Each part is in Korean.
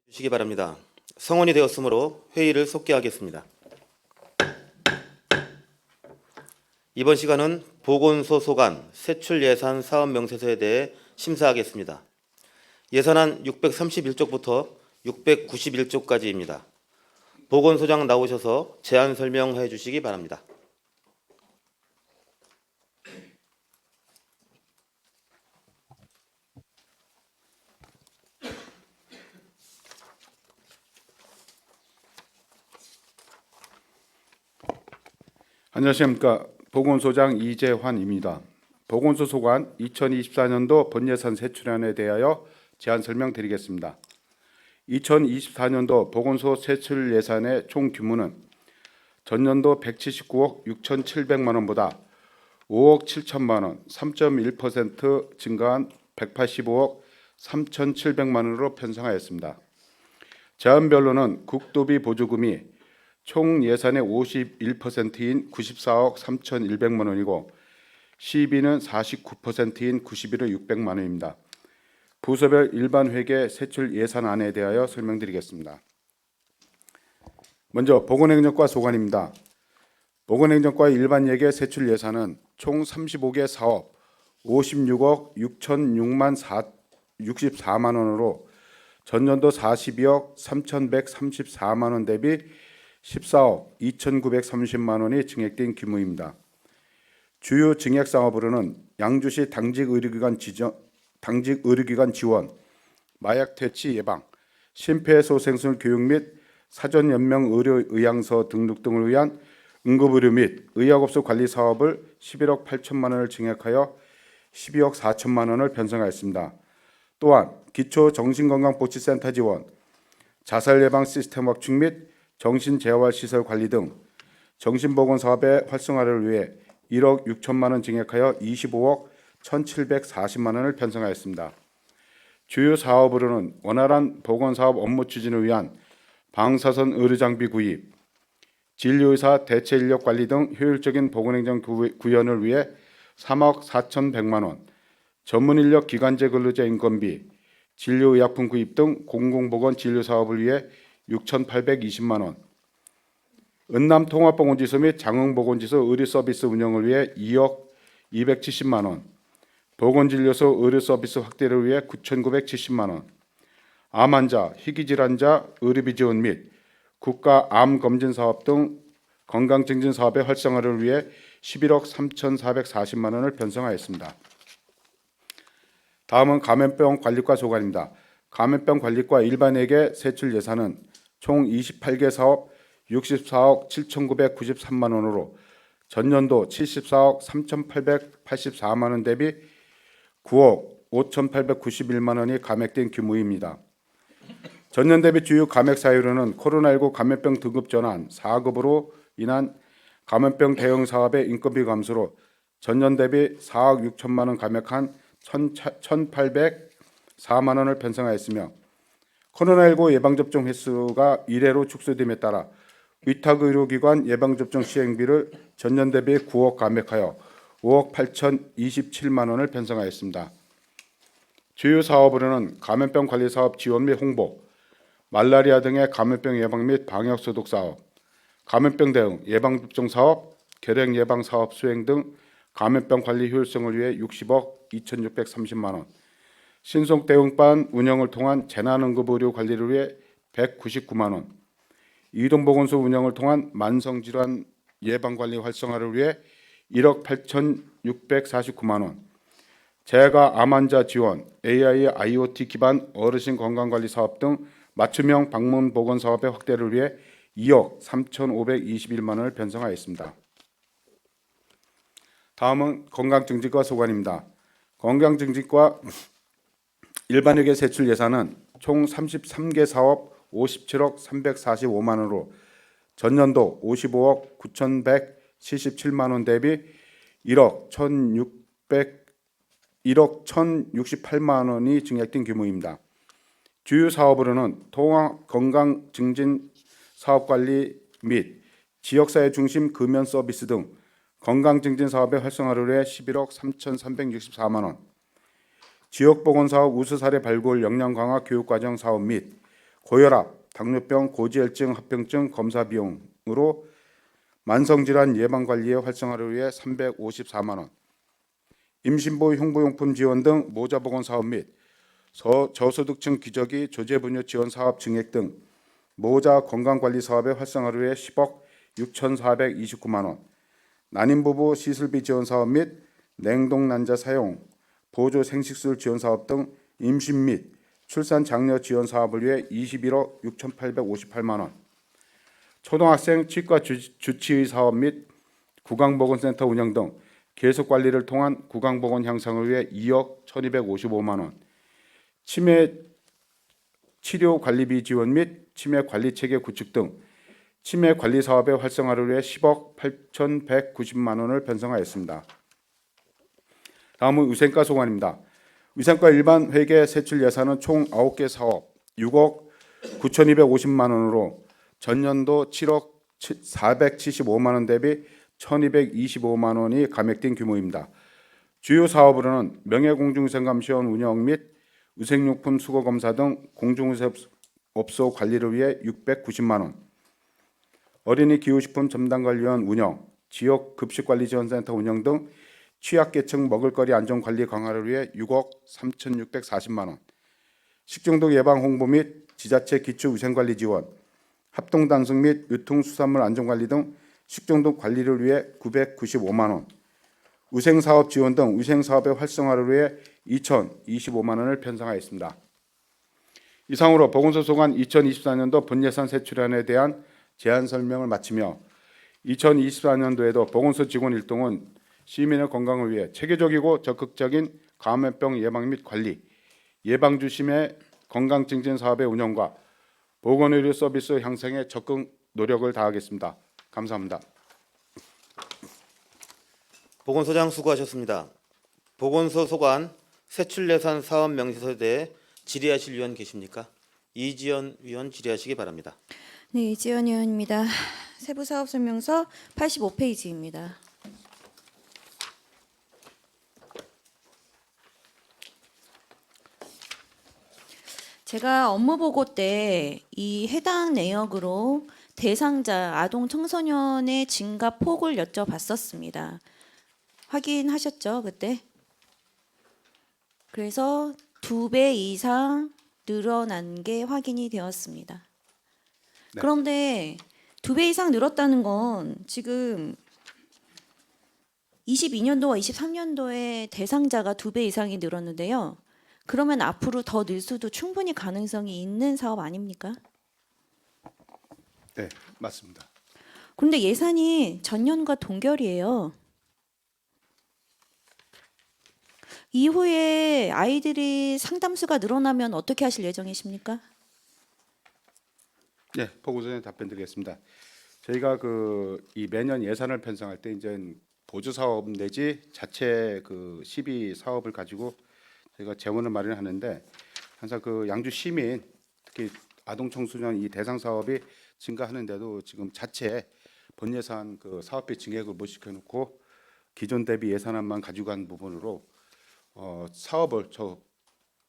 주시기 바랍니다. 성원이 되었으므로 회의를 속기하겠습니다. 이번 시간은 보건소 소관 세출 예산 사업 명세서에 대해 심사하겠습니다. 예산안 631쪽부터 691쪽까지입니다. 보건소장 나오셔서 제안 설명해 주시기 바랍니다. 안녕하십니까. 보건소장 이재환입니다. 보건소 소관 2024년도 본예산 세출안에 대하여 제안 설명드리겠습니다. 2024년도 보건소 세출 예산의 총 규모는 전년도 179억 6,700만 원보다 5억 7천만 원, 3.1% 증가한 185억 3,700만 원으로 편성하였습니다. 제안별로는 국도비 보조금이 총 예산의 51%인 94억 3,100만 원이고 시비는 49%인 91억 600만 원입니다. 부서별 일반 회계 세출 예산안에 대하여 설명드리겠습니다. 먼저 보건행정과 소관입니다. 보건행정과 일반 예계 세출 예산은 총 35개 사업 56억 6,006만 64만 원으로 전년도 42억 3,134만 원 대비 14억 2,930만 원이 증액된 규모입니다. 주요 증액 사업으로는 양주시 당직 의료기관 지원, 마약 퇴치 예방, 심폐소생술 교육 및 사전 연명 의료 의향서 등록 등을 위한 응급의료 및 의약업소 관리 사업을 11억 8천만 원을 증액하여 12억 4천만 원을 편성하였습니다. 또한 기초정신건강보치센터 지원, 자살 예방 시스템 확충 및 정신재활시설 관리 등 정신보건 사업의 활성화를 위해 1억 6천만 원 증액하여 25억 1,740만 원을 편성하였습니다. 주요 사업으로는 원활한 보건사업 업무 추진을 위한 방사선 의료장비 구입, 진료의사 대체 인력 관리 등 효율적인 보건행정 구현을 위해 3억 4,100만 원, 전문인력 기간제 근로자 인건비, 진료의약품 구입 등 공공보건 진료 사업을 위해 6,820만 원, 은남통합보건지소 및 장흥보건지소 의료서비스 운영을 위해 2억 270만 원, 보건진료소 의료서비스 확대를 위해 9,970만 원, 암환자, 희귀질환자 의료비 지원 및 국가암검진사업 등 건강증진 사업의 활성화를 위해 11억 3,440만 원을 편성하였습니다. 다음은 감염병 관리과 소관입니다. 감염병 관리과 일반에게 세출 예산은 총 28개 사업 64억 7,993만 원으로 전년도 74억 3,884만 원 대비 9억 5,891만 원이 감액된 규모입니다. 전년 대비 주요 감액 사유로는 코로나19 감염병 등급 전환 4급으로 인한 감염병 대응 사업의 인건비 감소로 전년 대비 4억 6천만 원 감액한 1,804만 원을 편성하였으며 코로나19 예방접종 횟수가 1회로 축소됨에 따라 위탁의료기관 예방접종 시행비를 전년 대비 9억 감액하여 5억 8,027만 원을 편성하였습니다. 주요 사업으로는 감염병 관리 사업 지원 및 홍보, 말라리아 등의 감염병 예방 및 방역 소독 사업, 감염병 대응 예방접종 사업, 결핵 예방 사업 수행 등 감염병 관리 효율성을 위해 60억 2,630만 원, 신속 대응반 운영을 통한 재난응급의료 관리를 위해 199만 원, 이동보건소 운영을 통한 만성질환 예방관리 활성화를 위해 1억 8,649만 원, 재가 암환자 지원, AI, IoT 기반 어르신 건강관리 사업 등 맞춤형 방문 보건 사업의 확대를 위해 2억 3,521만 원을 편성하였습니다. 다음은 건강증진과 소관입니다. 건강증진과 일반회계 세출 예산은 총 33개 사업 57억 345만 원으로 전년도 55억 9,177만 원 대비 1억 1,068만 원이 증액된 규모입니다. 주요 사업으로는 통합 건강증진 사업관리 및 지역사회 중심 금연 서비스 등 건강증진 사업의 활성화를 위해 11억 3,364만 원, 지역보건사업 우수사례 발굴 역량 강화 교육과정 사업 및 고혈압, 당뇨병, 고지혈증, 합병증 검사 비용으로 만성질환 예방관리의 활성화를 위해 354만 원, 임신부 흉부용품 지원 등 모자보건 사업 및 저소득층 기저귀 조제분유 지원 사업 증액 등 모자 건강관리 사업의 활성화를 위해 10억 6,429만 원, 난임부부 시술비 지원 사업 및 냉동난자 사용 보조 생식술 지원 사업 등 임신 및 출산 장려 지원 사업을 위해 21억 6,858만 원, 초등학생 치과 주치의 사업 및 구강보건센터 운영 등 계속관리를 통한 구강보건 향상을 위해 2억 1,255만 원, 치매 치료 관리비 지원 및 치매 관리체계 구축 등 치매 관리 사업의 활성화를 위해 10억 8,190만 원을 편성하였습니다. 다음은 위생과 소관입니다. 위생과 일반 회계 세출 예산은 총 9개 사업 6억 9,250만 원으로 전년도 7억 475만 원 대비 1,225만 원이 감액된 규모입니다. 주요 사업으로는 명예공중위생감시원 운영 및 위생용품 수거검사 등 공중위생업소 관리를 위해 690만 원, 어린이 기후식품 첨단관리원 운영, 지역 급식관리지원센터 운영 등 취약계층 먹을거리 안전관리 강화를 위해 6억 3,640만 원, 식중독 예방 홍보 및 지자체 기초위생관리 지원, 합동단속 및 유통수산물 안전관리 등 식중독 관리를 위해 995만 원, 위생사업 지원 등 위생사업의 활성화를 위해 2,025만 원을 편성하였습니다. 이상으로 보건소 소관 2024년도 본예산 세출안에 대한 제안 설명을 마치며 2024년도에도 보건소 직원 일동은 시민의 건강을 위해 체계적이고 적극적인 감염병 예방 및 관리, 예방주심의 건강증진 사업의 운영과 보건의료 서비스 향상에 적극 노력을 다하겠습니다. 감사합니다. 보건소장 수고하셨습니다. 보건소 소관 세출예산 사업 명시서에 대해 질의하실 위원 계십니까? 이지연 위원 질의하시기 바랍니다. 네, 이지연 의원입니다. 세부사업설명서 85페이지입니다. 제가 업무보고 때 이 해당 내역으로 대상자 아동 청소년의 증가 폭을 여쭤봤었습니다. 확인하셨죠, 그때? 그래서 2배 이상 늘어난 게 확인이 되었습니다. 네. 그런데 2배 이상 늘었다는 건 지금 22년도와 23년도에 대상자가 2배 이상이 늘었는데요. 그러면 앞으로 더 늘 수도 충분히 가능성이 있는 사업 아닙니까? 네, 맞습니다. 그런데 예산이 전년과 동결이에요. 이후에 아이들이 상담수가 늘어나면 어떻게 하실 예정이십니까? 네, 보고서에 답변드리겠습니다. 저희가 이 매년 예산을 편성할 때 이제 보조 사업 내지 자체 시비 사업을 가지고 저희가 재원을 마련하는데 항상 양주 시민 특히 아동 청소년 이 대상 사업이 증가하는데도 지금 자체 본 예산 사업비 증액을 못 시켜놓고 기존 대비 예산안만 가지고 간 부분으로 사업을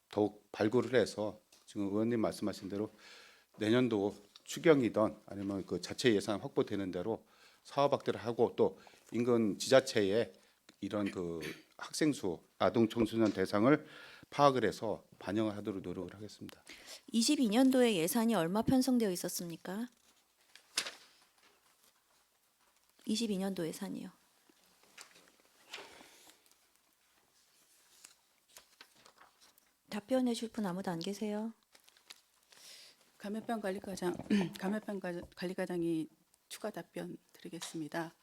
더욱 발굴을 해서 지금 의원님 말씀하신 대로 내년도 추경이든 아니면 자체 예산 확보되는 대로 사업 확대를 하고 또 인근 지자체에 이런 학생 수 아동 청소년 대상을 파악을 해서 반영을 하도록 노력을 하겠습니다. 22년도에 예산이 얼마 편성되어 있었습니까? 22년도 예산이요. 답변해 줄 분 아무도 안 계세요? 감염병 관리과장 관리과장이 추가 답변 드리겠습니다.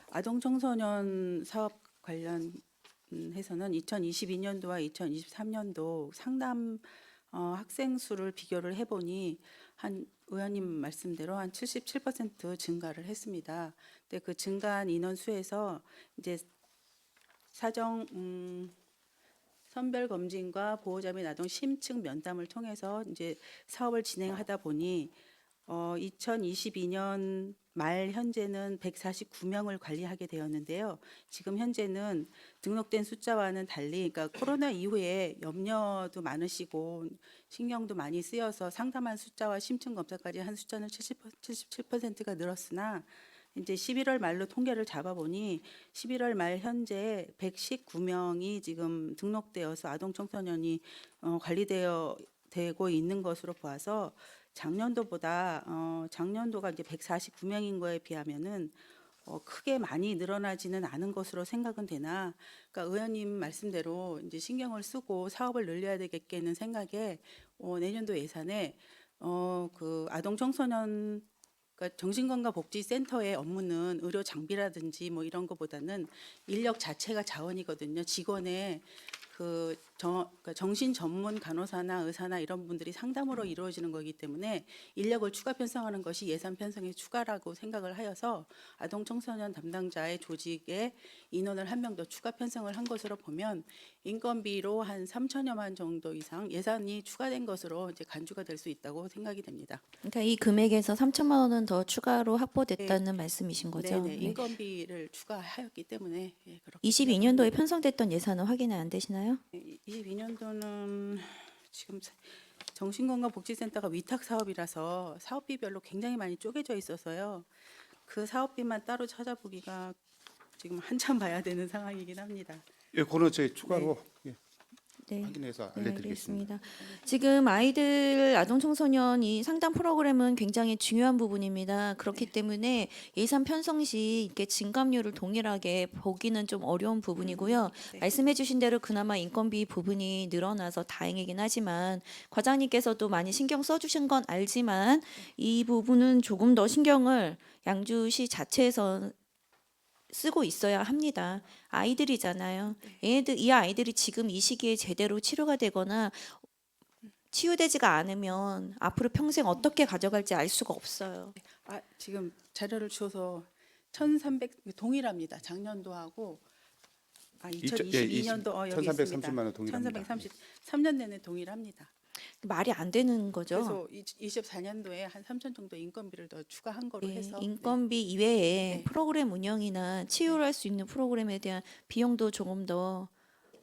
아동 청소년 사업 관련해서는 2022년도와 2023년도 상담 학생 수를 비교를 해보니 한 의원님 말씀대로 한 77% 증가를 했습니다. 근데 그 증가한 인원 수에서 이제 사정 선별 검진과 보호자 및 아동 심층 면담을 통해서 이제 사업을 진행하다 보니 2022년 말 현재는 149명을 관리하게 되었는데요. 지금 현재는 등록된 숫자와는 달리, 그러니까 코로나 이후에 염려도 많으시고 신경도 많이 쓰여서 상담한 숫자와 심층 검사까지 한 숫자는 77%가 늘었으나 이제 11월 말로 통계를 잡아보니 11월 말 현재 119명이 지금 등록되어서 아동 청소년이 되고 있는 것으로 보아서 작년도보다 작년도가 이제 149명인 거에 비하면은 크게 많이 늘어나지는 않은 것으로 생각은 되나, 그러니까 의원님 말씀대로 이제 신경을 쓰고 사업을 늘려야 되겠다는 생각에 내년도 예산에 그 아동 청소년 그러니까 정신건강복지센터의 업무는 의료 장비라든지 뭐 이런 거보다는 인력 자체가 자원이거든요. 직원의 그러니까 정신 전문 간호사나 의사나 이런 분들이 상담으로 이루어지는 거기 때문에 인력을 추가 편성하는 것이 예산 편성의 추가라고 생각을 하여서 아동 청소년 담당자의 조직에 인원을 한 명 더 추가 편성을 한 것으로 보면 인건비로 한 3천여만 정도 이상 예산이 추가된 것으로 이제 간주가 될 수 있다고 생각이 됩니다. 그러니까 이 금액에서 3천만 원은 더 추가로 확보됐다는 말씀이신 거죠? 네네, 네. 인건비를 추가하였기 때문에 그렇게 22년도에 편성됐던 예산은 확인은 안 되시나요? 22년도는 지금 정신건강복지센터가 위탁 사업이라서 사업비별로 굉장히 많이 쪼개져 있어서요. 그 사업비만 따로 찾아보기가 지금 한참 봐야 되는 상황이긴 합니다. 예, 그거는 저희 추가로 네. 확인해서 네, 알려드리겠습니다. 알겠습니다. 지금 아이들 아동 청소년이 상담 프로그램은 굉장히 중요한 부분입니다. 그렇기 때문에 예산 편성 시 이렇게 증감률을 동일하게 보기는 좀 어려운 부분이고요. 네. 말씀해주신 대로 그나마 인건비 부분이 늘어나서 다행이긴 하지만 과장님께서도 많이 신경 써주신 건 알지만 이 부분은 조금 더 신경을 양주시 자체에서 쓰고 있어야 합니다. 아이들이잖아요. 이 아이들이 지금 이 시기에 제대로 치료가 되거나 치유되지가 않으면 앞으로 평생 어떻게 가져갈지 알 수가 없어요. 지금 자료를 주어서 1,300 동일합니다. 작년도하고 2022년도 여기 있습니다. 1,330만 원 동일합니다. 1,333년 내내 동일합니다. 말이 안 되는 거죠. 그래서 24년도에 한 3천 정도 인건비를 더 추가한 거로 예, 해서 인건비 이외에 네. 프로그램 운영이나 치유를 할 수 있는 프로그램에 대한 비용도 조금 더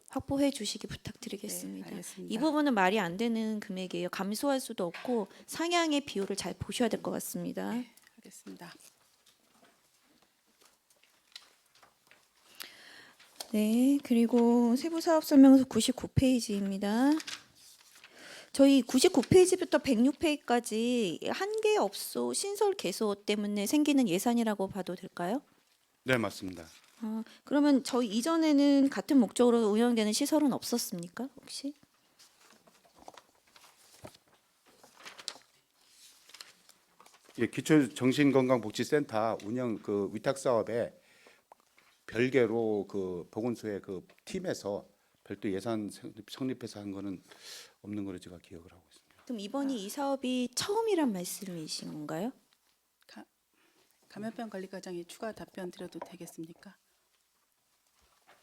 확보해 주시기 부탁드리겠습니다. 네, 알겠습니다. 이 부분은 말이 안 되는 금액이에요. 감소할 수도 없고 상향의 비율을 잘 보셔야 될 것 같습니다. 하겠습니다. 네, 그리고 세부사업설명서 99페이지입니다. 저희 99페이지부터 106페이지까지 한계업소 신설 개소 때문에 생기는 예산이라고 봐도 될까요? 네, 맞습니다. 그러면 저희 이전에는 같은 목적으로 운영되는 시설은 없었습니까? 혹시? 예, 기초 정신건강복지센터 운영 그 위탁 사업에 별개로 그 보건소의 그 팀에서 별도 예산 성립해서 한 거는 없는 걸로 제가 기억을 하고 있습니다. 그럼 이번이 이 사업이 처음이란 말씀이신 건가요? 감염병 관리과장이 추가 답변 드려도 되겠습니까?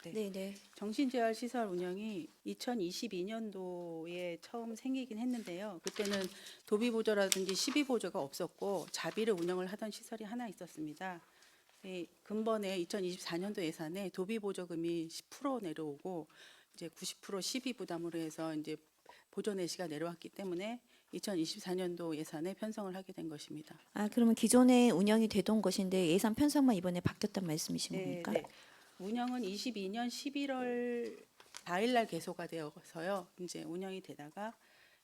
네, 네. 정신재활시설 운영이 2022년도에 처음 생기긴 했는데요. 그때는 도비보조라든지 시비보조가 없었고 자비를 운영을 하던 시설이 하나 있었습니다. 근본에 2024년도 예산에 도비보조금이 10% 내려오고 이제 90% 시비 부담으로 해서 이제 보조 내시가 내려왔기 때문에 2024년도 예산에 편성을 하게 된 것입니다. 그러면 기존에 운영이 되던 것인데 예산 편성만 이번에 바뀌었단 말씀이신 겁니까? 네. 운영은 22년 11월 4일 날 개소가 되어서요. 이제 운영이 되다가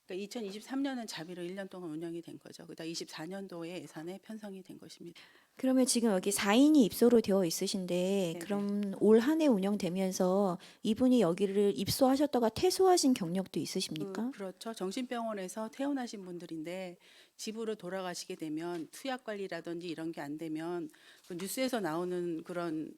그러니까 2023년은 자비로 1년 동안 운영이 된 거죠. 그다음 24년도에 예산에 편성이 된 것입니다. 그러면 지금 여기 4인이 입소로 되어 있으신데 네네. 그럼 올 한 해 운영되면서 이분이 여기를 입소하셨다가 퇴소하신 경력도 있으십니까? 그렇죠. 정신병원에서 퇴원하신 분들인데 집으로 돌아가시게 되면 투약 관리라든지 이런 게 안 되면 그 뉴스에서 나오는 그런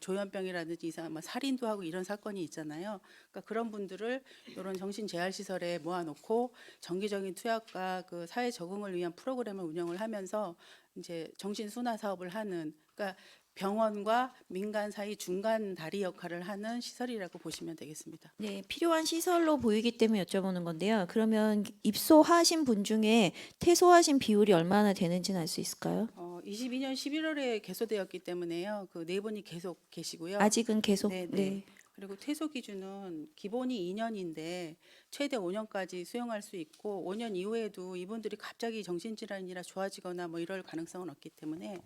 조현병이라든지 이상 살인도 하고 이런 사건이 있잖아요. 그러니까 그런 분들을 이런 정신재활시설에 모아놓고 정기적인 투약과 그 사회 적응을 위한 프로그램을 운영을 하면서 이제 정신 순화 사업을 하는, 그러니까 병원과 민간 사이 중간 다리 역할을 하는 시설이라고 보시면 되겠습니다. 네, 필요한 시설로 보이기 때문에 여쭤보는 건데요. 그러면 입소하신 분 중에 퇴소하신 비율이 얼마나 되는지는 알 수 있을까요? 22년 11월에 개소되었기 때문에요. 그 네 분이 계속 계시고요. 아직은 계속. 네, 네. 네. 그리고 퇴소 기준은 기본이 2년인데 최대 5년까지 수용할 수 있고 5년 이후에도 이분들이 갑자기 정신질환이라 좋아지거나 뭐 이럴 가능성은 없기 때문에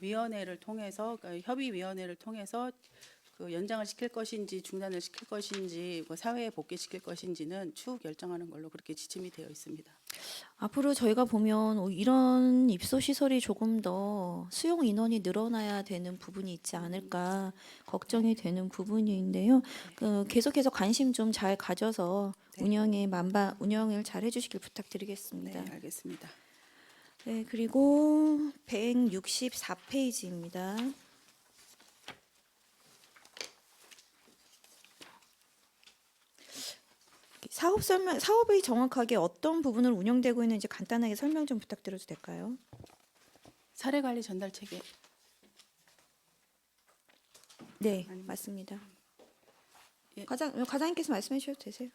위원회를 통해서 그러니까 협의위원회를 통해서 그 연장을 시킬 것인지 중단을 시킬 것인지 뭐 사회에 복귀시킬 것인지는 추후 결정하는 걸로 그렇게 지침이 되어 있습니다. 앞으로 저희가 보면 이런 입소 시설이 조금 더 수용 인원이 늘어나야 되는 부분이 있지 않을까 걱정이 되는 부분인데요. 계속해서 관심 좀 잘 가져서 네. 운영을 잘 해주시길 부탁드리겠습니다. 네, 알겠습니다. 네, 그리고 164페이지입니다. 사업이 정확하게 어떤 부분을 운영되고 있는지 간단하게 설명 좀 부탁드려도 될까요? 사례 관리 전달 체계. 네, 맞습니다. 예. 과장님께서 말씀해 주셔도 되세요.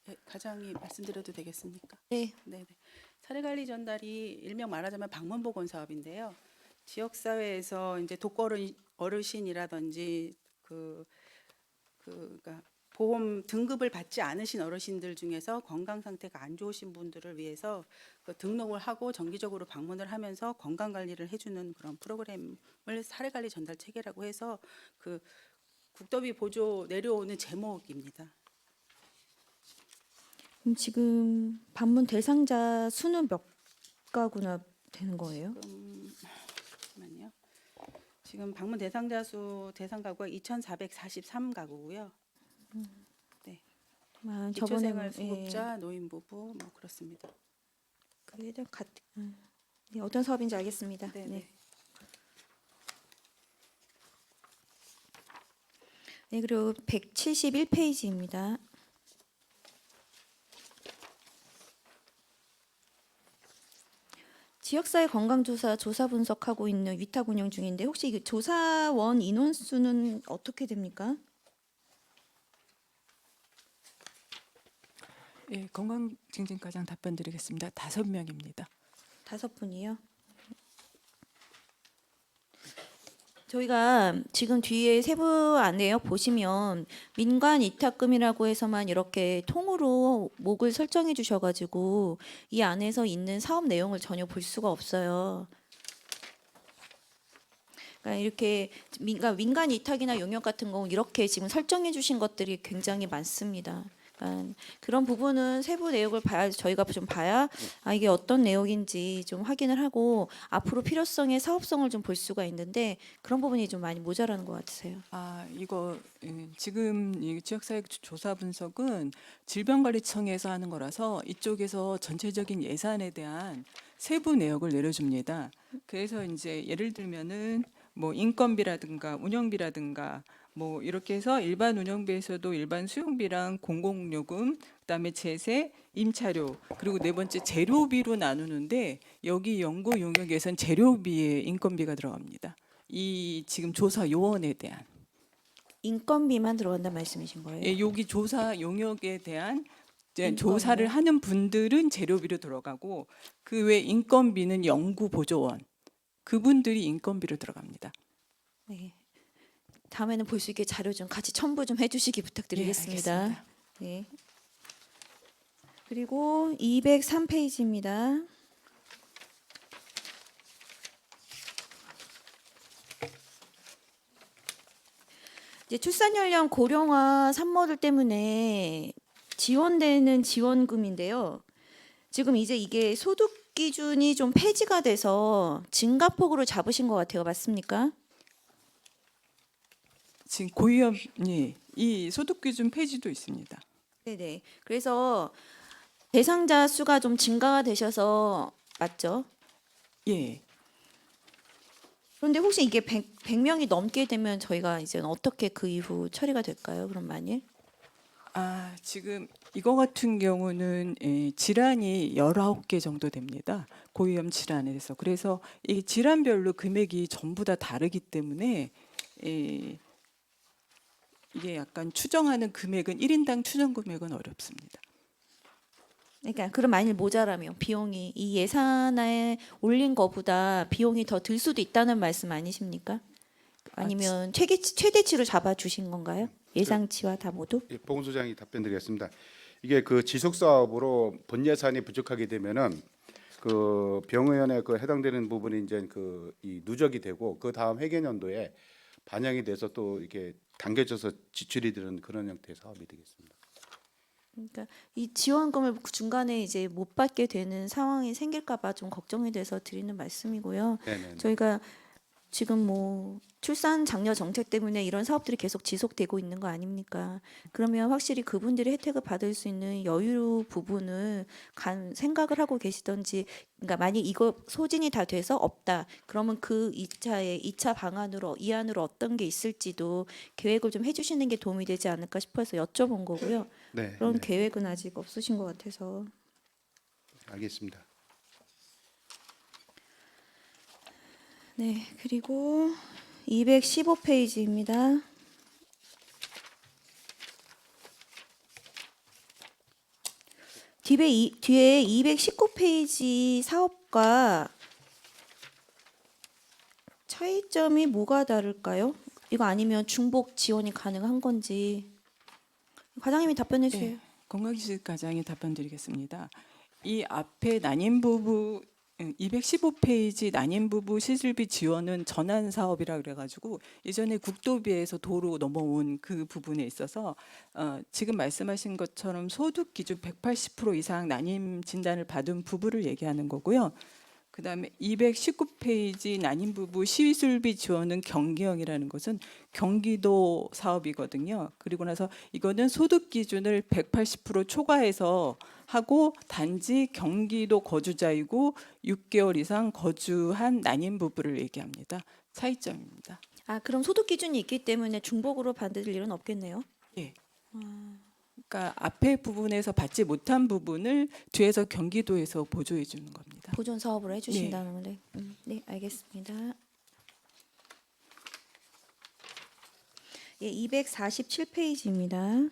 예, 과장이 말씀드려도 되겠습니까? 네, 네. 사례 관리 전달이 일명 말하자면 방문 보건 사업인데요. 지역 사회에서 이제 독거 어르신이라든지 그러니까 보험 등급을 받지 않으신 어르신들 중에서 건강 상태가 안 좋으신 분들을 위해서 그 등록을 하고 정기적으로 방문을 하면서 건강 관리를 해주는 그런 프로그램을 사례 관리 전달 체계라고 해서 그 국도비 보조 내려오는 제목입니다. 그럼 지금 방문 대상자 수는 몇 가구나 되는 거예요? 잠깐만요. 지금 방문 대상자 수 대상 가구가 2,443가구고요. 네. 기초생활 수급자, 노인 부부 뭐 그렇습니다. 네, 어떤 사업인지 알겠습니다. 네, 네. 네. 네, 그리고 171페이지입니다. 지역사회 건강조사 조사 분석하고 있는 위탁 운영 중인데 혹시 그 조사원 인원수는 어떻게 됩니까? 예, 건강증진과장 답변드리겠습니다. 5명입니다. 5분이요. 저희가 지금 뒤에 세부안 내역 보시면 민관 위탁금이라고 해서만 이렇게 통으로 목을 설정해 주셔가지고 이 안에서 있는 사업 내용을 전혀 볼 수가 없어요. 그러니까 이렇게 민간 위탁이나 용역 같은 경우 이렇게 지금 설정해 주신 것들이 굉장히 많습니다. 그러니까 그런 부분은 세부 내역을 저희가 좀 봐야 이게 어떤 내용인지 좀 확인을 하고 앞으로 필요성의 사업성을 좀 볼 수가 있는데 그런 부분이 좀 많이 모자라는 것 같으세요. 이거 지금 이 지역사회 조사 분석은 질병관리청에서 하는 거라서 이쪽에서 전체적인 예산에 대한 세부 내역을 내려줍니다. 그래서 이제 예를 들면은 뭐 인건비라든가 운영비라든가 뭐 이렇게 해서 일반 운영비에서도 일반 수용비랑 공공요금, 그다음에 제세, 임차료, 그리고 네 번째 재료비로 나누는데 여기 연구 용역에선 재료비에 인건비가 들어갑니다. 이 지금 조사 요원에 대한 인건비만 들어간다는 말씀이신 거예요? 여기 조사 용역에 대한 이제 인건비요? 조사를 하는 분들은 재료비로 들어가고 그 외 인건비는 연구 보조원 그분들이 인건비로 들어갑니다. 네. 다음에는 볼 수 있게 자료 좀 같이 첨부 좀 해주시기 부탁드리겠습니다. 알겠습니다. 네. 그리고 203페이지입니다. 이제 출산 연령 고령화 산모들 때문에 지원되는 지원금인데요. 지금 이제 이게 소득 기준이 좀 폐지가 돼서 증가폭으로 잡으신 것 같아요. 맞습니까? 지금 고위험이 이 소득 기준 폐지도 있습니다. 네네. 그래서 대상자 수가 좀 증가가 되셔서 맞죠? 예. 그런데 혹시 이게 100명이 넘게 되면 저희가 이제 어떻게 그 이후 처리가 될까요? 그럼 만일? 지금 이거 같은 경우는 질환이 19개 정도 됩니다. 고위험 질환에서. 그래서 이 질환별로 금액이 전부 다 다르기 때문에 이게 약간 추정하는 금액은 1인당 추정 금액은 어렵습니다. 그러니까 그럼 만일 모자라면 비용이 이 예산에 올린 거보다 비용이 더 들 수도 있다는 말씀 아니십니까? 아니면 최대치로 잡아 주신 건가요? 예상치와 다 모두? 예, 보건소장이 답변드리겠습니다. 이게 그 지속 사업으로 본 예산이 부족하게 되면은 그 병의원에 그 해당되는 부분이 이제 그 이 누적이 되고 그 다음 회계년도에 반영이 돼서 또 이렇게 당겨져서 지출이 되는 그런 형태의 사업이 되겠습니다. 그러니까 이 지원금을 중간에 이제 못 받게 되는 상황이 생길까봐 좀 걱정이 돼서 드리는 말씀이고요. 네네. 저희가 지금 뭐 출산 장려 정책 때문에 이런 사업들이 계속 지속되고 있는 거 아닙니까? 그러면 확실히 그분들이 혜택을 받을 수 있는 여유 부분을 생각을 하고 계시던지, 그러니까 만약 이거 소진이 다 돼서 없다, 그러면 그 2차 방안으로 이 안으로 어떤 게 있을지도 계획을 좀 해주시는 게 도움이 되지 않을까 싶어서 여쭤본 거고요. 네. 그런 네. 계획은 아직 없으신 것 같아서. 알겠습니다. 네, 그리고 215페이지입니다. 뒤에 219페이지 사업과 차이점이 뭐가 다를까요? 이거 아니면 중복 지원이 가능한 건지 과장님이 답변해 주세요. 네, 건강기술 과장이 답변드리겠습니다. 이 앞에 난임 부부 215페이지 난임 부부 시술비 지원은 전환 사업이라 그래가지고 이전에 국도비에서 도로 넘어온 그 부분에 있어서 지금 말씀하신 것처럼 소득 기준 180% 이상 난임 진단을 받은 부부를 얘기하는 거고요. 그다음에 219페이지 난임 부부 시술비 지원은 경기형이라는 것은 경기도 사업이거든요. 그리고 나서 이거는 소득 기준을 180% 초과해서 하고 단지 경기도 거주자이고 6개월 이상 거주한 난임 부부를 얘기합니다. 차이점입니다. 아, 그럼 소득 기준이 있기 때문에 중복으로 받을 일은 없겠네요. 예. 그러니까 앞에 부분에서 받지 못한 부분을 뒤에서 경기도에서 보조해 주는 겁니다. 보존 사업으로 해주신다는 건데, 네, 알겠습니다. 예, 247페이지입니다.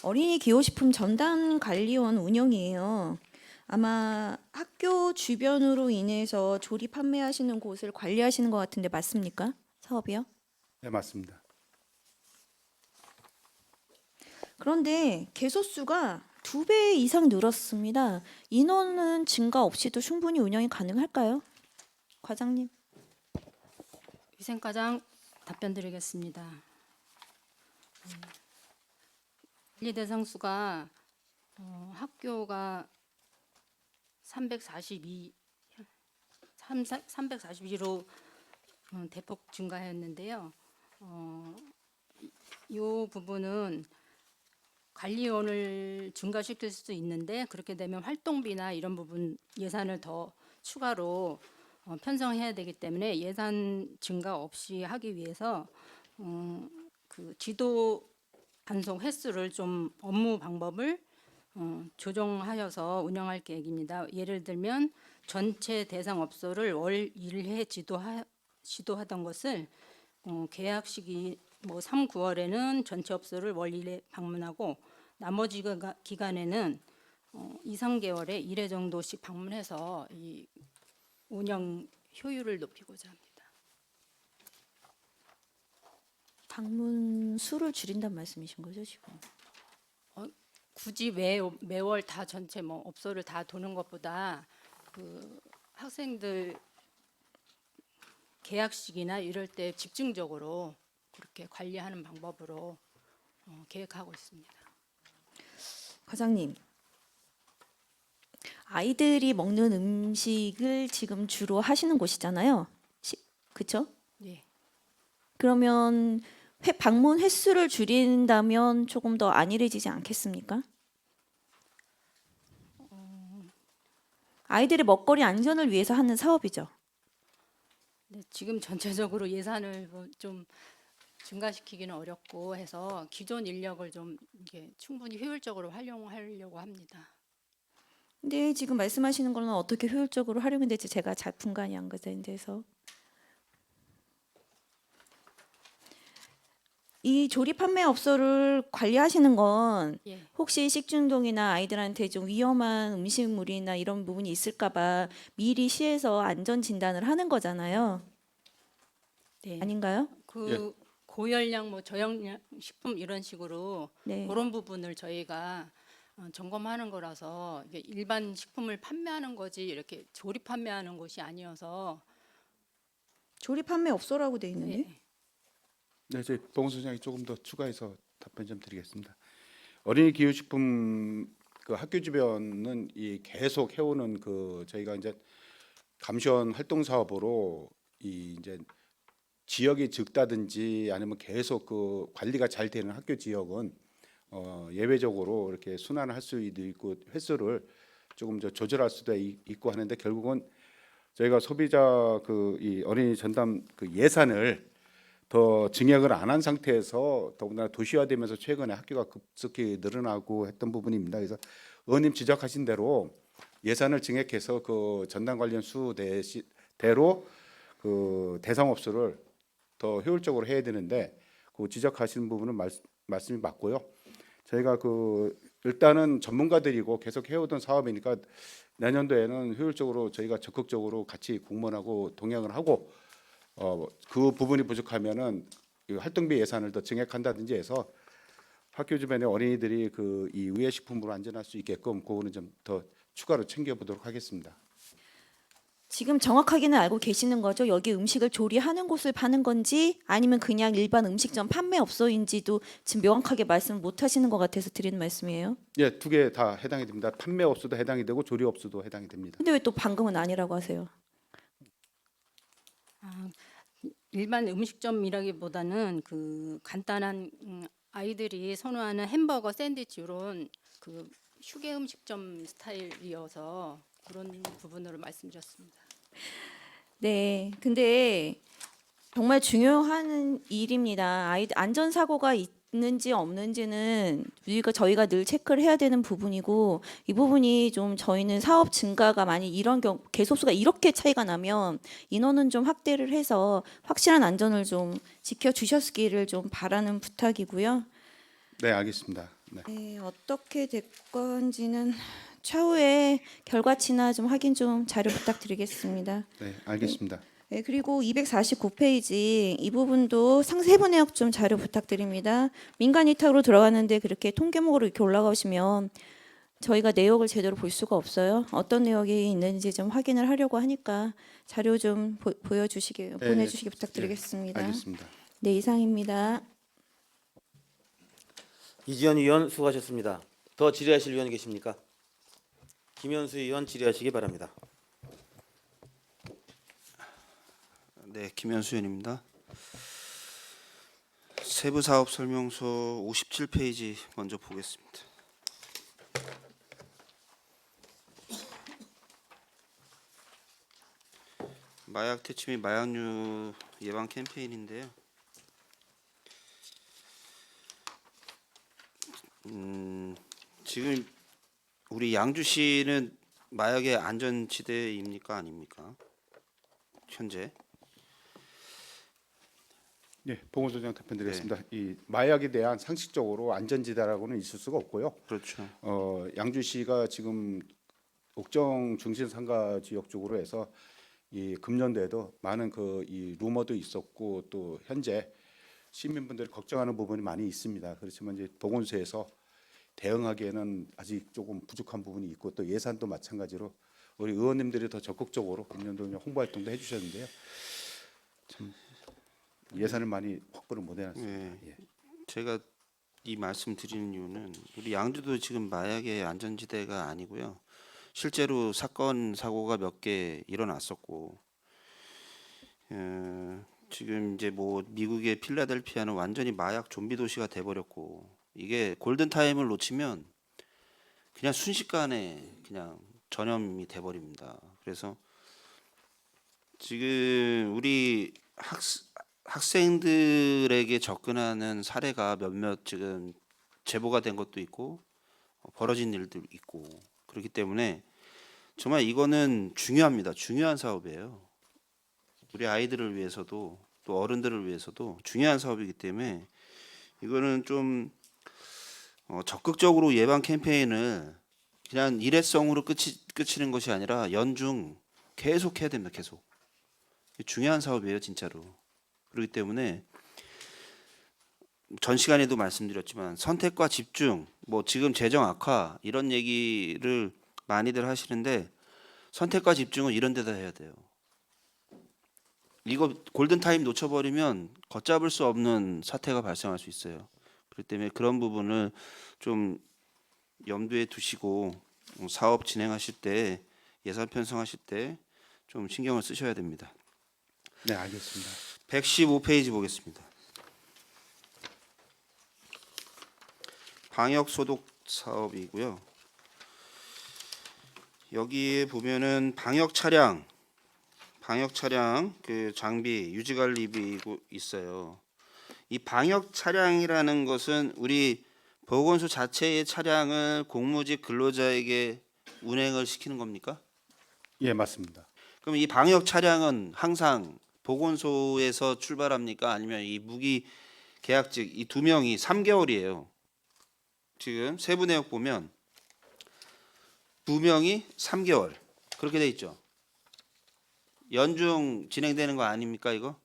어린이 기호식품 전담 관리원 운영이에요. 아마 학교 주변으로 인해서 조리 판매하시는 곳을 관리하시는 것 같은데 맞습니까? 사업이요? 네, 맞습니다. 그런데 개소수가 2배 이상 늘었습니다. 인원은 증가 없이도 충분히 운영이 가능할까요? 과장님. 위생과장 답변드리겠습니다. 관리 대상 수가 학교가 342로 대폭 증가했는데요. 이 부분은 관리원을 증가시킬 수도 있는데 그렇게 되면 활동비나 이런 부분 예산을 더 추가로 편성해야 되기 때문에 예산 증가 없이 하기 위해서 그 지도 반송 횟수를 좀 업무 방법을 조정하여서 운영할 계획입니다. 예를 들면 전체 대상 업소를 월 1회 지도하던 것을 계약 시기 뭐 3, 9월에는 전체 업소를 월 1회 방문하고 나머지 기간에는 2, 3개월에 1회 정도씩 방문해서 이 운영 효율을 높이고자 합니다. 방문 수를 줄인다는 말씀이신 거죠, 지금? 굳이 매월 다 전체 뭐 업소를 다 도는 것보다 그 학생들 개학식이나 이럴 때 집중적으로 그렇게 관리하는 방법으로 계획하고 있습니다. 과장님, 아이들이 먹는 음식을 지금 주로 하시는 곳이잖아요. 그렇죠? 예. 그러면 방문 횟수를 줄인다면 조금 더 안일해지지 않겠습니까? 아이들의 먹거리 안전을 위해서 하는 사업이죠. 네, 지금 전체적으로 예산을 뭐좀 증가시키기는 어렵고 해서 기존 인력을 좀 이게 충분히 효율적으로 활용하려고 합니다. 근데 지금 말씀하시는 거는 어떻게 효율적으로 활용이 될지 제가 잘 분간이 안 돼서 이 조립 판매 업소를 관리하시는 건 예. 혹시 식중독이나 아이들한테 좀 위험한 음식물이나 이런 부분이 있을까봐 미리 시에서 안전 진단을 하는 거잖아요. 네. 아닌가요? 그 고열량 뭐 저염량 식품 이런 식으로 네. 그런 부분을 저희가 점검하는 거라서 이게 일반 식품을 판매하는 거지 이렇게 조립 판매하는 곳이 아니어서 조립 판매 업소라고 돼 있는데. 네. 네, 저희 보건소장이 조금 더 추가해서 답변 좀 드리겠습니다. 어린이 기후식품 그 학교 주변은 이 계속 해오는 그 저희가 이제 감시원 활동 사업으로 이 이제 지역이 적다든지 아니면 계속 그 관리가 잘 되는 학교 지역은 예외적으로 이렇게 순환을 할 수도 있고 횟수를 조금 더 조절할 수도 있고 하는데 결국은 저희가 소비자 그 이 어린이 전담 그 예산을 더 증액을 안 한 상태에서 더군다나 도시화되면서 최근에 학교가 급속히 늘어나고 했던 부분입니다. 그래서 의원님 지적하신 대로 예산을 증액해서 그 전담 관련 수대로 그 대상 업소를 더 효율적으로 해야 되는데 그 지적하시는 부분은 말씀이 맞고요. 저희가 그 일단은 전문가들이고 계속 해오던 사업이니까 내년도에는 효율적으로 저희가 적극적으로 같이 공무원하고 동행을 하고 그 부분이 부족하면은 이 활동비 예산을 더 증액한다든지 해서 학교 주변에 어린이들이 그 이 의예식품으로 안전할 수 있게끔 그거는 좀 더 추가로 챙겨보도록 하겠습니다. 지금 정확하게는 알고 계시는 거죠? 여기 음식을 조리하는 곳을 파는 건지 아니면 그냥 일반 음식점 판매 업소인지도 지금 명확하게 말씀을 못 하시는 것 같아서 드리는 말씀이에요. 예, 두 개 다 해당이 됩니다. 판매 업소도 해당이 되고 조리 업소도 해당이 됩니다. 근데 왜 또 방금은 아니라고 하세요? 일반 음식점이라기보다는 그 간단한 아이들이 선호하는 햄버거, 샌드위치 이런 그 휴게 음식점 스타일이어서 그런 부분으로 말씀드렸습니다. 네. 근데 정말 중요한 일입니다. 아이들 안전 사고가 있는지 없는지는 저희가 늘 체크를 해야 되는 부분이고 이 부분이 좀 저희는 사업 증가가 많이 이런 개소수가 이렇게 차이가 나면 인원은 좀 확대를 해서 확실한 안전을 좀 지켜 주셨기를 좀 바라는 부탁이고요. 네, 알겠습니다. 네. 네, 어떻게 될 건지는 차후에 결과치나 좀 확인 좀 자료 부탁드리겠습니다. 네, 알겠습니다. 네, 그리고 249페이지 이 부분도 상세부 내역 좀 자료 부탁드립니다. 민간 위탁으로 들어가는데 그렇게 통계목으로 이렇게 올라가시면 저희가 내역을 제대로 볼 수가 없어요. 어떤 내역이 있는지 좀 확인을 하려고 하니까 자료 좀 보내주시기 부탁드리겠습니다. 알겠습니다. 네, 이상입니다. 이지연 위원 수고하셨습니다. 더 질의하실 위원 계십니까? 김현수 위원 질의하시기 바랍니다. 네, 김현수 의원입니다. 세부 사업 설명서 57페이지 먼저 보겠습니다. 마약 퇴치 및 마약류 예방 캠페인인데요. 지금 우리 양주시는 마약의 안전지대입니까 아닙니까? 현재? 예, 보건소장 답변드리겠습니다. 이 마약에 대한 상식적으로 안전지대라고는 있을 수가 없고요. 그렇죠. 양주시가 지금 옥정 중심 상가 지역 쪽으로 해서 이 금년도에도 많은 그 이 루머도 있었고 또 현재 시민분들이 걱정하는 부분이 많이 있습니다. 그렇지만 이제 보건소에서 대응하기에는 아직 조금 부족한 부분이 있고 또 예산도 마찬가지로 우리 의원님들이 더 적극적으로 금년도 홍보 활동도 해주셨는데요. 참 예산을 많이 확보를 못 해놨습니다. 예. 제가 이 말씀 드리는 이유는 우리 양주도 지금 마약의 안전지대가 아니고요. 실제로 사건 사고가 몇 개 일어났었고 지금 이제 뭐 미국의 필라델피아는 완전히 마약 좀비 도시가 돼버렸고 이게 골든 타임을 놓치면 그냥 순식간에 그냥 전염이 돼버립니다. 그래서 지금 우리 학생들에게 접근하는 사례가 몇몇 지금 제보가 된 것도 있고 벌어진 일도 있고 그렇기 때문에 정말 이거는 중요합니다. 중요한 사업이에요. 우리 아이들을 위해서도 또 어른들을 위해서도 중요한 사업이기 때문에 이거는 좀 적극적으로 예방 캠페인을 그냥 일회성으로 끝이는 것이 아니라 연중 계속 해야 됩니다. 계속. 중요한 사업이에요, 진짜로. 그렇기 때문에 전 시간에도 말씀드렸지만 선택과 집중, 뭐 지금 재정 악화 이런 얘기를 많이들 하시는데 선택과 집중은 이런 데다 해야 돼요. 이거 골든타임 놓쳐버리면 걷잡을 수 없는 사태가 발생할 수 있어요. 그렇기 때문에 그런 부분을 좀 염두에 두시고 사업 진행하실 때 예산 편성하실 때 좀 신경을 쓰셔야 됩니다. 네, 알겠습니다. 115페이지 보겠습니다. 방역 소독 사업이고요. 여기에 보면은 방역 차량 그 장비 유지 관리비 있어요. 이 방역 차량이라는 것은 우리 보건소 자체의 차량을 공무직 근로자에게 운행을 시키는 겁니까? 예, 맞습니다. 그럼 이 방역 차량은 항상 보건소에서 출발합니까? 아니면 이 무기 계약직 이 2명이 3개월이에요. 지금 세부 내역 보면 2명이 3개월 그렇게 돼 있죠. 연중 진행되는 거 아닙니까 이거?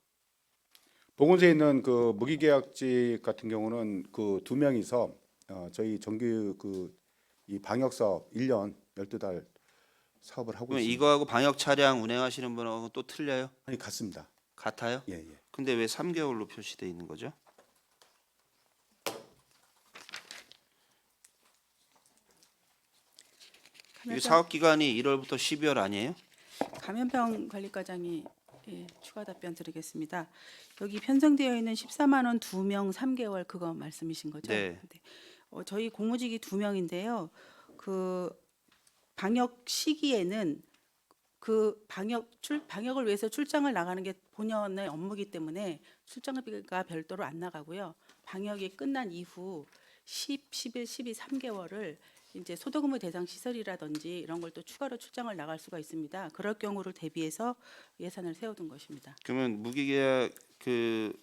보건소에 있는 그 무기계약직 같은 경우는 그 2명이서 저희 정규 이 방역 사업 1년 12달 사업을 하고 그럼 있습니다. 이거하고 방역 차량 운행하시는 분하고 또 틀려요? 아니, 같습니다. 같아요? 예, 예. 근데 왜 3개월로 표시돼 있는 거죠? 이 사업 기간이 1월부터 12월 아니에요? 감염병 관리과장이 추가 답변 드리겠습니다. 여기 편성되어 있는 14만 원 2명 3개월 그거 말씀이신 거죠? 네. 저희 공무직이 2명인데요. 그 방역 시기에는 그 방역을 위해서 출장을 나가는 게 본연의 업무이기 때문에 출장비가 별도로 안 나가고요. 방역이 끝난 이후 10, 11, 12, 3개월을 이제 소득의무 대상 시설이라든지 이런 걸 또 추가로 출장을 나갈 수가 있습니다. 그럴 경우를 대비해서 예산을 세워둔 것입니다. 그러면 무기계약 그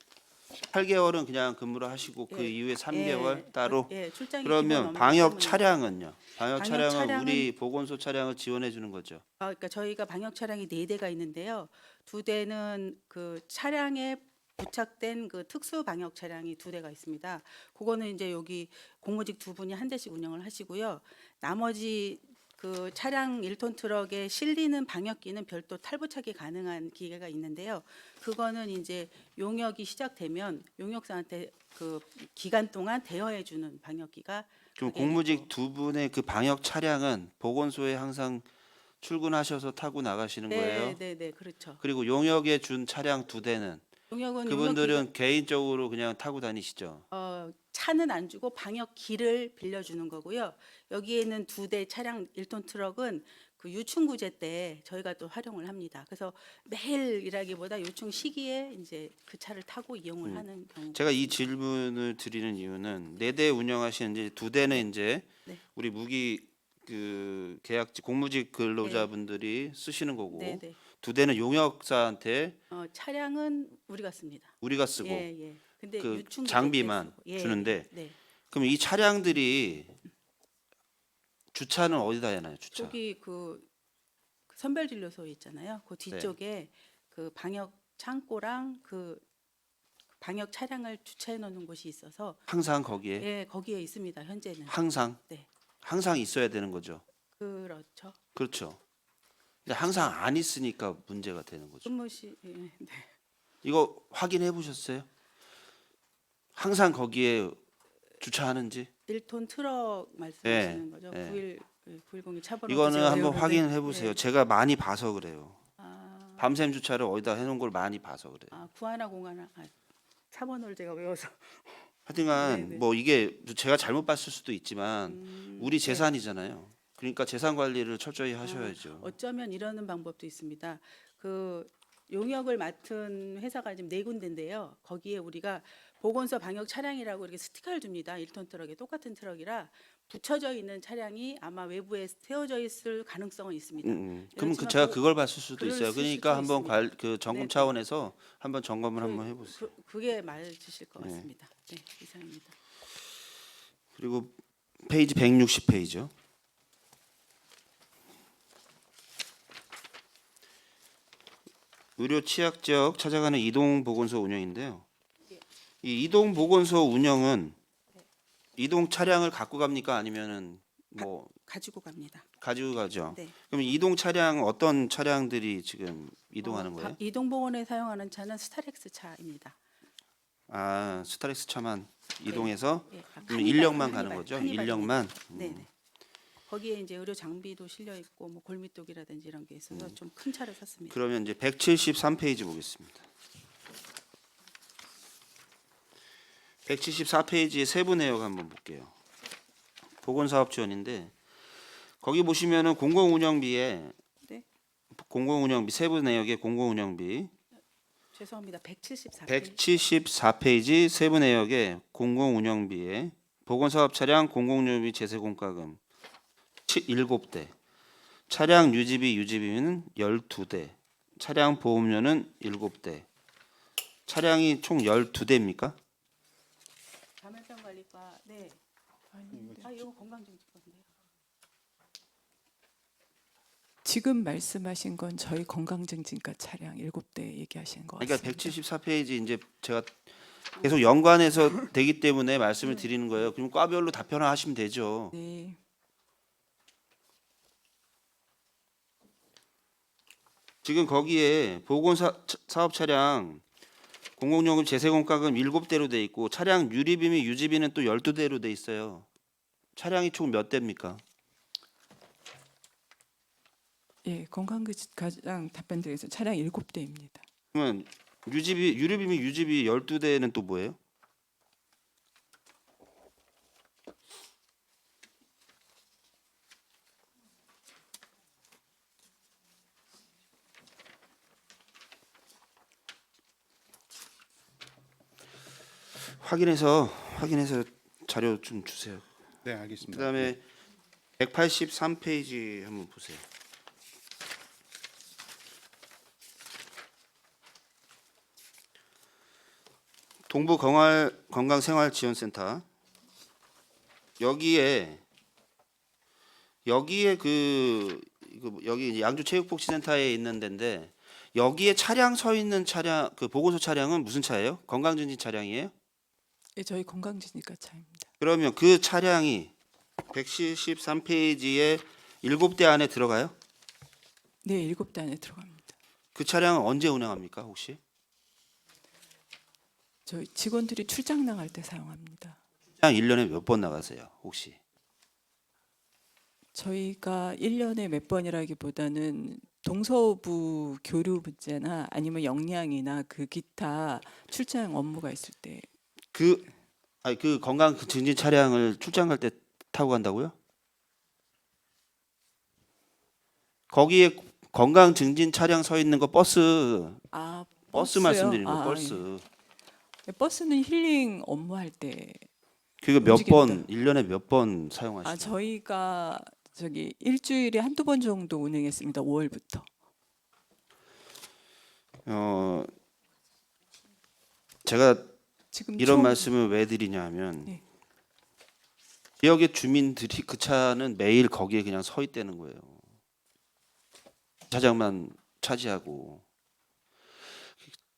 8개월은 그냥 근무를 하시고 그 예. 이후에 3개월 따로 출장이 기본 그러면 업무 방역 때문에. 차량은요? 방역 방역 차량은 차량은- 우리 보건소 차량을 지원해 주는 거죠. 그러니까 저희가 방역 차량이 4대가 있는데요. 2대는 그 차량에 부착된 그 특수 방역 차량이 2대가 있습니다. 그거는 이제 여기 공무직 2분이 한 대씩 운영을 하시고요. 나머지 그 차량 1톤 트럭에 실리는 방역기는 별도 탈부착이 가능한 기계가 있는데요. 그거는 이제 용역이 시작되면 용역사한테 그 기간 동안 대여해 주는 방역기가 그럼 그게 공무직 있고. 2분의 그 방역 차량은 보건소에 항상 출근하셔서 타고 나가시는 거예요? 네, 그렇죠. 그리고 용역에 준 차량 2대는 용역은 그분들은 개인적으로 그냥 타고 다니시죠. 차는 안 주고 방역기를 빌려주는 거고요. 여기에는 2대 차량 1톤 트럭은 그 유충구제 때 저희가 또 활용을 합니다. 그래서 매일이라기보다 요충 시기에 이제 그 차를 타고 이용을 하는 경우. 제가 이 질문을 드리는 이유는 4대 운영하시는 이제 2대는 이제 네. 우리 무기 그 계약직 공무직 근로자분들이 쓰시는 거고 네. 2대는 용역사한테 차량은 우리가 씁니다. 우리가 쓰고 예. 근데 그 유충구제 장비만 때 쓰고. 주는데 네. 그럼 이 차량들이 주차는 어디다 해놔요? 주차. 저기 그 선별진료소 있잖아요. 그 뒤쪽에 그 방역 창고랑 그 방역 차량을 주차해 놓는 곳이 있어서 항상 거기에 예, 거기에 있습니다. 현재는. 항상 네. 항상 있어야 되는 거죠. 그렇죠. 그렇죠. 근데 항상 안 있으니까 문제가 되는 거죠. 근무시 네. 이거 확인해 보셨어요? 항상 거기에 주차하는지? 1톤 트럭 말씀하시는 거죠? 네. 910이 차번호. 이거는 한번 확인해 보세요. 제가 많이 봐서 그래요. 아, 밤샘 주차를 어디다 해놓은 걸 많이 봐서 그래요. 구하나 공하나 차번호를 제가 외워서. 하여튼간 네네. 뭐 이게 제가 잘못 봤을 수도 있지만 우리 네. 재산이잖아요. 그러니까 재산 관리를 철저히 하셔야죠. 어쩌면 이러는 방법도 있습니다. 그 용역을 맡은 회사가 지금 4군데인데요. 거기에 우리가 보건소 방역 차량이라고 이렇게 스티커를 줍니다. 1톤 트럭에 똑같은 트럭이라 붙여져 있는 차량이 아마 외부에 세워져 있을 가능성은 있습니다. 그러면 그렇지만 제가 그- 그걸 봤을 수도 그럴 있어요. 수도 그러니까 한번 있습니다. 그 점검 네, 네. 차원에서 한번 점검을 한번 해보세요. 그게 맞으실 것 네. 같습니다. 네, 이상입니다. 그리고 페이지 160페이지요. 의료 취약 지역 찾아가는 이동 보건소 운영인데요. 이 이동 보건소 운영은 이동 차량을 갖고 갑니까 아니면은 뭐 가지고 갑니다. 가지고 가죠? 네. 그럼 이동 차량 어떤 차량들이 지금 이동하는 어, 거예요? 이동보건에 사용하는 차는 스타렉스 차입니다. 아, 스타렉스 차만 이동해서 예, 그럼 카니발, 인력만 가는 카니발, 거죠? 카니발입니다. 인력만. 네, 네. 거기에 이제 의료 장비도 실려 있고 뭐 골밑독이라든지 이런 게 있어서 좀 큰 차를 샀습니다. 그러면 이제 173페이지 보겠습니다. 174페이지의 세부 내역 한번 볼게요. 보건사업 지원인데 거기 보시면은 공공운영비에 네. 공공운영비 세부 내역의 공공운영비 죄송합니다. 174페이지. 174페이지 세부 내역의 공공운영비에 보건사업 차량 공공요비 제세공과금 7대, 차량 유지비는 12대, 차량 보험료는 7대, 차량이 총 12대입니까? 감염병 관리과 네. 아 이거 건강증진과인데요. 지금 말씀하신 건 저희 건강증진과 차량 7대 얘기하시는 것 그러니까 같습니다. 174페이지 이제 제가 계속 연관해서 되기 때문에 말씀을 드리는 거예요. 그럼 과별로 답변을 하시면 되죠. 네. 지금 거기에 보건사업 차량 공공요금 제세공과금 7대로 돼 있고 차량 유리비 및 유지비는 또 12대로 돼 있어요. 차량이 총 몇 대입니까? 예, 건강가장 답변드리겠습니다. 차량 7대입니다. 그러면 유리비 및 유지비 12대는 또 뭐예요? 확인해서 자료 좀 주세요. 네, 알겠습니다. 그다음에 183페이지 한번 보세요. 동부 건강생활지원센터 여기에 여기 이제 양주체육복지센터에 있는 데인데 여기에 차량 서 있는 차량 그 보건소 차량은 무슨 차예요? 건강증진 차량이에요? 예, 저희 건강증진과 차입니다. 그러면 그 차량이 173페이지에 7대 안에 들어가요? 네, 7대 안에 들어갑니다. 그 차량은 언제 운행합니까 혹시? 저희 직원들이 출장 나갈 때 사용합니다. 차량 1년에 몇 번 나가세요 혹시? 저희가 1년에 몇 번이라기보다는 동서부 교류 문제나 아니면 역량이나 그 기타 출장 업무가 있을 때 그 건강 증진 차량을 출장 갈 때 타고 간다고요? 거기에 건강 증진 차량 서 있는 거 버스 버스요? 말씀드리는 거 버스. 예, 버스는 힐링 업무할 때 그거 몇 번 움직입니다. 1년에 몇 번 사용하시나요? 저희가 저기 일주일에 한두 번 정도 운행했습니다. 5월부터. 제가 지금 이런 총 말씀을 왜 드리냐 하면 네. 지역의 주민들이 그 차는 매일 거기에 그냥 서 있다는 거예요. 차장만 차지하고.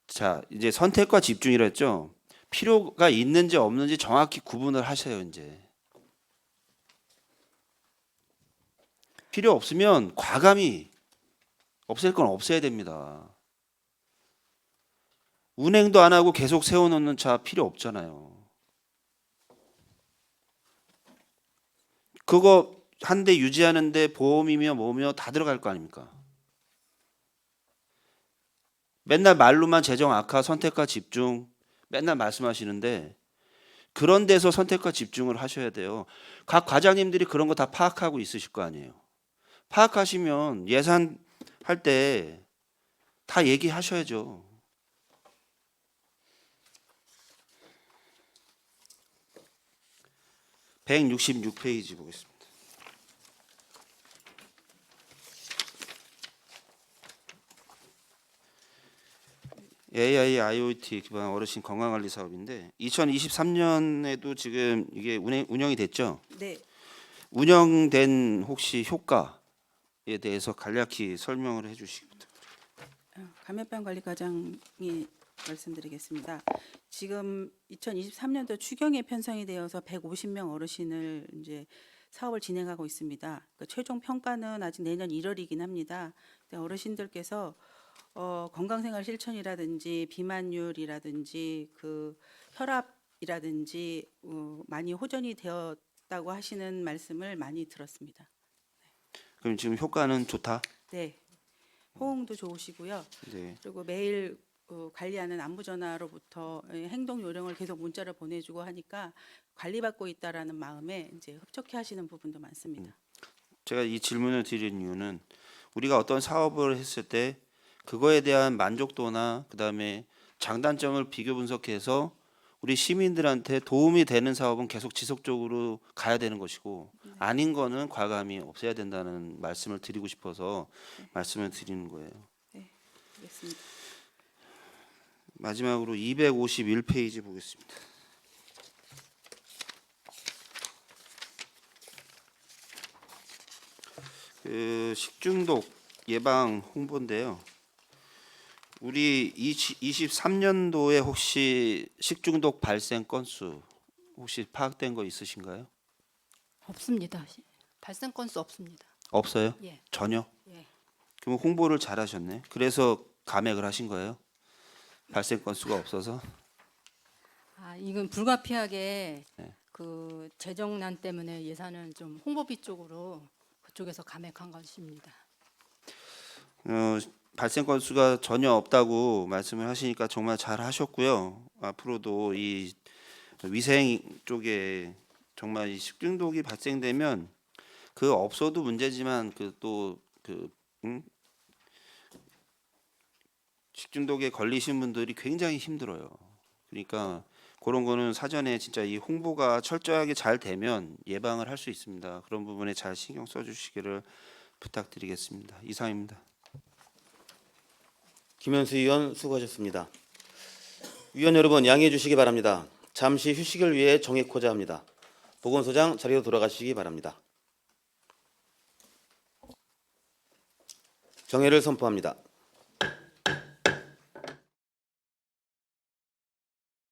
자, 이제 선택과 집중이라 했죠. 필요가 있는지 없는지 정확히 구분을 하셔요, 이제. 필요 없으면 과감히 없앨 건 없애야 됩니다. 운행도 안 하고 계속 세워놓는 차 필요 없잖아요. 그거 한 대 유지하는데 보험이며 뭐며 다 들어갈 거 아닙니까? 맨날 말로만 재정 악화, 선택과 집중 맨날 말씀하시는데 그런 데서 선택과 집중을 하셔야 돼요. 각 과장님들이 그런 거 다 파악하고 있으실 거 아니에요. 파악하시면 예산할 때 다 얘기하셔야죠. (166페이지) 보겠습니다. AI IoT 기반 어르신 건강관리 사업인데 2023년에도 지금 이게 운영이 됐죠. 네. 운영된 혹시 효과에 대해서 간략히 설명을 해주시기 부탁드립니다. 감염병 관리과장이 말씀드리겠습니다. 지금 2023년도 추경에 편성이 되어서 150명 어르신을 이제 사업을 진행하고 있습니다. 그러니까 최종 평가는 아직 내년 1월이긴 합니다. 근데 어르신들께서 건강생활 실천이라든지 비만율이라든지 그 혈압이라든지 많이 호전이 되었다고 하시는 말씀을 많이 들었습니다. 그럼 지금 효과는 좋다? 네, 호응도 좋으시고요. 네. 그리고 매일 관리하는 안부전화로부터 행동 요령을 계속 문자를 보내주고 하니까 관리받고 있다라는 마음에 이제 흡족해 하시는 부분도 많습니다. 제가 이 질문을 드린 이유는 우리가 어떤 사업을 했을 때 그거에 대한 만족도나 그다음에 장단점을 비교 분석해서 우리 시민들한테 도움이 되는 사업은 계속 지속적으로 가야 되는 것이고 아닌 거는 과감히 없애야 된다는 말씀을 드리고 싶어서 말씀을 드리는 거예요. 네, 알겠습니다. 마지막으로 251페이지 보겠습니다. 그 식중독 예방 홍보인데요. 우리 23년도에 혹시 식중독 발생 건수 혹시 파악된 거 있으신가요? 없습니다. 발생 건수 없습니다. 없어요? 예. 전혀? 예. 그럼 홍보를 잘 하셨네. 그래서 감액을 하신 거예요? 발생 건수가 없어서? 아, 이건 불가피하게 네. 그 재정난 때문에 예산은 좀 홍보비 쪽으로 그쪽에서 감액한 것입니다. 발생 건수가 전혀 없다고 말씀을 하시니까 정말 잘 하셨고요. 앞으로도 이 위생 쪽에 정말 이 식중독이 발생되면 그 없어도 문제지만 식중독에 걸리신 분들이 굉장히 힘들어요. 그러니까 그런 거는 사전에 진짜 이 홍보가 철저하게 잘 되면 예방을 할 수 있습니다. 그런 부분에 잘 신경 써주시기를 부탁드리겠습니다. 이상입니다. 김현수 의원 수고하셨습니다. 위원 여러분 양해해 주시기 바랍니다. 잠시 휴식을 위해 정했고자 합니다. 보건소장 자리로 돌아가시기 바랍니다. 정회를 선포합니다.